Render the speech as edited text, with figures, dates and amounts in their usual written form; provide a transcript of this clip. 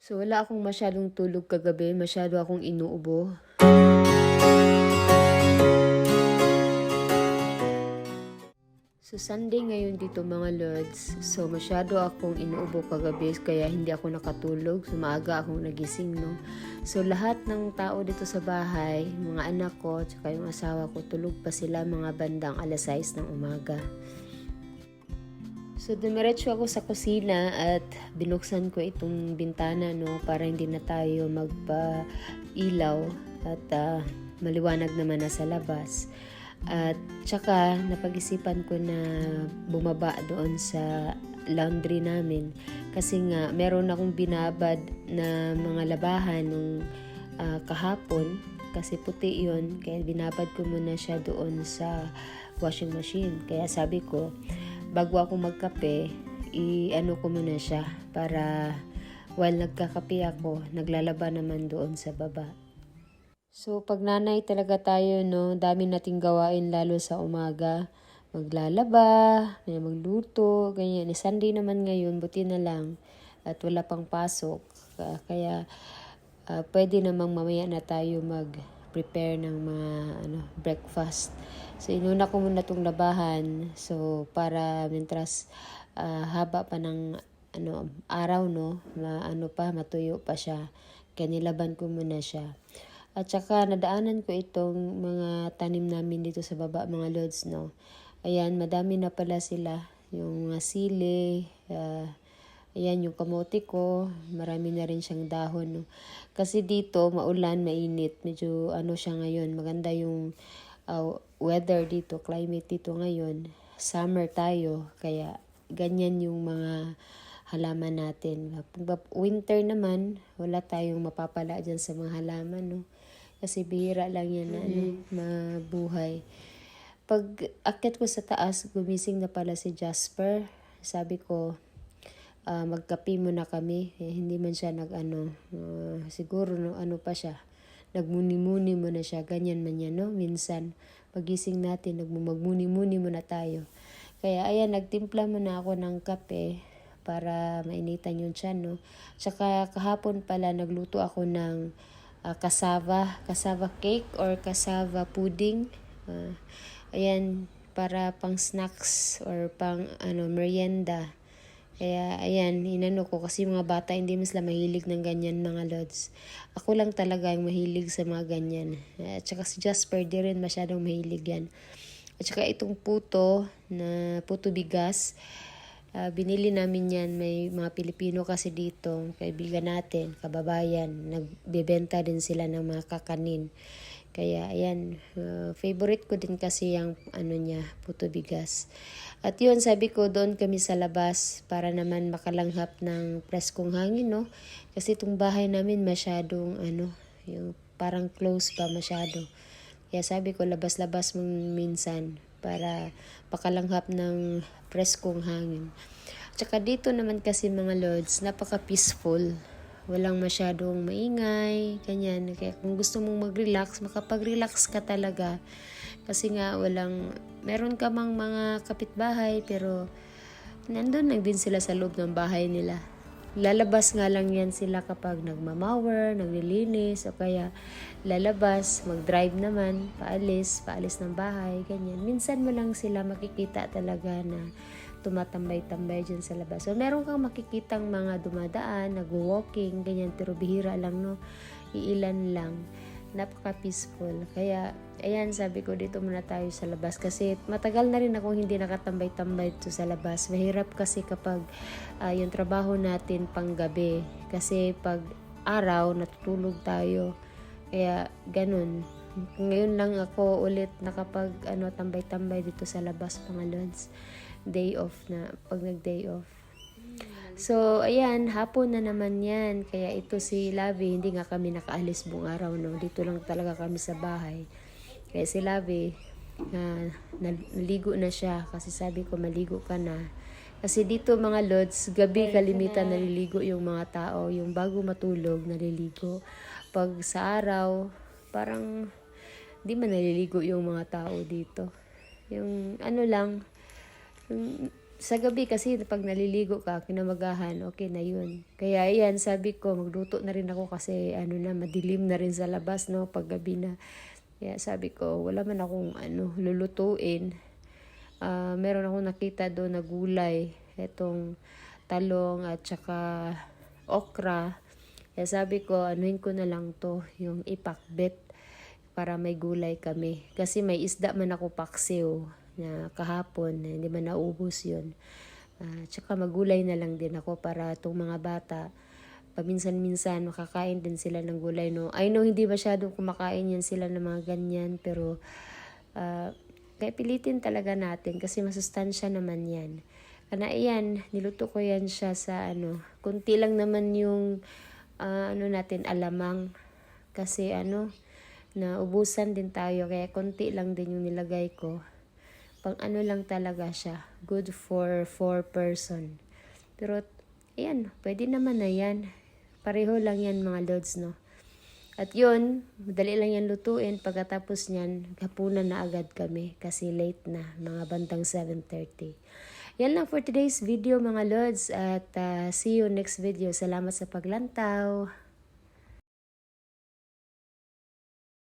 So, wala akong masyadong tulog kagabi, masyado akong inuubo. So, Sunday ngayon dito mga Lods. So, masyado akong inuubo kagabi kaya hindi ako nakatulog. So, maaga akong nagising, no? So, lahat ng tao dito sa bahay, mga anak ko, tsaka yung asawa ko, tulog pa sila mga bandang alas 6 ng umaga. So, dumiretso ako sa kusina at binuksan ko itong bintana, no, para hindi na tayo magpa-ilaw at maliwanag naman na sa labas. At tsaka napag-isipan ko na bumaba doon sa laundry namin kasi nga meron akong binabad na mga labahan nung kahapon kasi puti yun, kaya binabad ko muna siya doon sa washing machine. Kaya sabi ko, bago ako magkape, i-ano ko muna siya para while nagkakape ako, naglalaba naman doon sa baba. So, pag nanay talaga tayo, no, dami nating gawain lalo sa umaga. Maglalaba, may magluto, ganyan. Sunday naman ngayon, buti na lang. At wala pang pasok. Kaya, pwede namang mamaya na tayo mag-prepare ng mga breakfast. So, inuna ko muna itong labahan. So, para mentras haba pa ng araw, no, matuyo pa siya. Kaya nilaban ko muna siya. At saka nadaanan ko itong mga tanim namin dito sa baba, mga Lods, no. Ayan, madami na pala sila. Yung sili, ayan yung kamote ko, marami na rin siyang dahon, no. Kasi dito, maulan, mainit. Medyo siya ngayon, maganda yung weather dito, climate dito ngayon. Summer tayo, kaya ganyan yung mga halaman natin. Winter naman, wala tayong mapapala dyan sa mga halaman, no. Kasi bihira lang yan na mabuhay. Pag akyat ko sa taas, gumising na pala si Jasper. Sabi ko, magkape muna kami. Hindi man siya siguro pa siya. Nagmuni-muni muna siya. Ganyan man yan, no? Minsan, pagising natin, magmuni-muni muna tayo. Kaya ayan, nagtimpla muna ako ng kape para mainitan yung tiyan, no? Tsaka kahapon pala, nagluto ako ng cassava cake or cassava pudding. Ayan, para pang snacks or pang merienda. Kaya ayan, inano ko kasi mga bata hindi mas mahilig ng ganyan, mga Lods. Ako lang talaga yung mahilig sa mga ganyan. At saka si Jasper di rin masyadong mahilig yan. At saka itong puto bigas. Binili namin yan, may mga Pilipino kasi dito, kaibigan natin, kababayan, nagbebenta din sila ng mga kakanin. Kaya ayan, favorite ko din kasi yung puto bigas. At yun, sabi ko doon kami sa labas para naman makalanghap ng preskong hangin, no? Kasi itong bahay namin masyadong yung parang close pa masyado. Kaya sabi ko labas-labas mong minsan para pakalanghap ng preskong hangin. Tsaka dito naman kasi, mga Lods, napaka-peaceful. Walang masyadong maingay, ganyan. Kaya kung gusto mong mag-relax, makapag-relax ka talaga. Kasi nga meron ka mang mga kapitbahay, pero nandun lang din sila sa loob ng bahay nila. Lalabas nga lang yan sila kapag nagmamower, naglilinis, o kaya lalabas, mag-drive naman, paalis ng bahay, ganyan. Minsan mo lang sila makikita talaga na tumatambay-tambay dyan sa labas. So, meron kang makikitang mga dumadaan, nag-walking, ganyan, pero bihira lang, no? Iilan lang. Napaka-peaceful. Kaya, ayan, sabi ko, dito muna tayo sa labas. Kasi matagal na rin akong hindi nakatambay-tambay dito sa labas. Mahirap kasi kapag yung trabaho natin pang gabi. Kasi pag araw, natutulog tayo. Kaya, ganun. Ngayon lang ako ulit nakapag tambay-tambay dito sa labas, mga Lods. Day off na, pag nag-day off. So, ayan, hapon na naman yan. Kaya ito si Lavi, hindi nga kami nakaalis buong araw, no? Dito lang talaga kami sa bahay. Kaya si Lavi, naligo na siya. Kasi sabi ko, maligo ka na. Kasi dito, mga Lods, gabi kalimitan naliligo yung mga tao. Yung bago matulog, naliligo. Pag sa araw, parang di man naliligo yung mga tao dito. Yung lang, sa gabi kasi pag naliligo ka, kinamagahan, okay na yun. Kaya yan, sabi ko, magluto na rin ako kasi ano na, madilim na rin sa labas, no, pag gabi na. Kaya sabi ko, wala man akong lulutuin. Meron akong nakita doon na gulay, itong talong at saka okra. Kaya sabi ko, anuhin ko na lang to, yung ipakbet para may gulay kami. Kasi may isda man ako paksiw na kahapon, hindi man naubos yun. Tsaka magulay na lang din ako para itong mga bata, paminsan-minsan makakain din sila ng gulay. No? I know hindi masyadong kumakain yan sila ng mga ganyan, pero kaya pilitin talaga natin kasi masustansya naman yan. Kana iyan, niluto ko yan siya sa kunti lang naman yung natin alamang. Kasi naubusan din tayo, kaya konti lang din yung nilagay ko. Pang lang talaga siya. Good for 4 person. Pero, ayan, pwede naman na yan. Pareho lang yan mga lods, no? At yun, madali lang yan lutuin. Pagkatapos niyan, hapunan na agad kami. Kasi late na, mga bandang 7:30. Yan lang for today's video mga lods. At see you next video. Salamat sa paglantaw.